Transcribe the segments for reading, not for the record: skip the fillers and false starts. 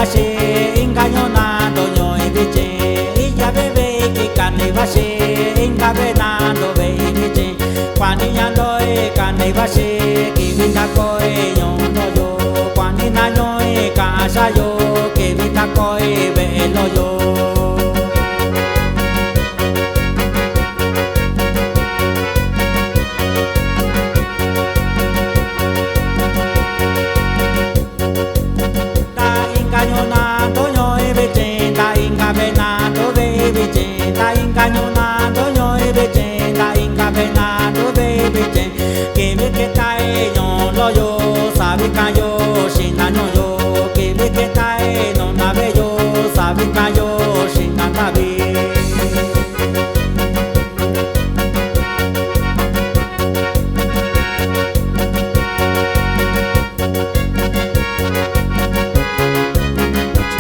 bashe engañonando yo eviche y ya bebe que cane bashe engabenando bebiche cuaniñando cane bashe que vita coe yo no yo cuanina yo casa yo que vita coe velo yo que ve que tae no lo yo sabe cayó sin daño yo que ve que tae no nave yo sabe cayó sin nave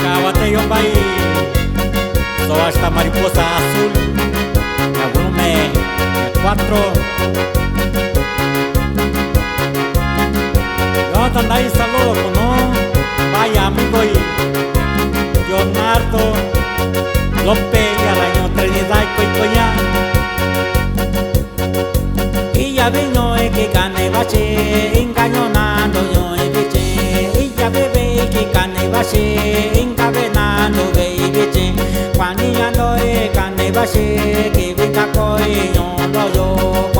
Cábate yo país so hasta mariposa azul el volumen 4 Tandai saludo con no vaya amigo y Leonardo López y al año Trinidad y Coicoya y ya vino que cane bache engañonando yo biche y ya bebe que cane bache encadenando biche cuando ya no cane bache que vita coi no lo yo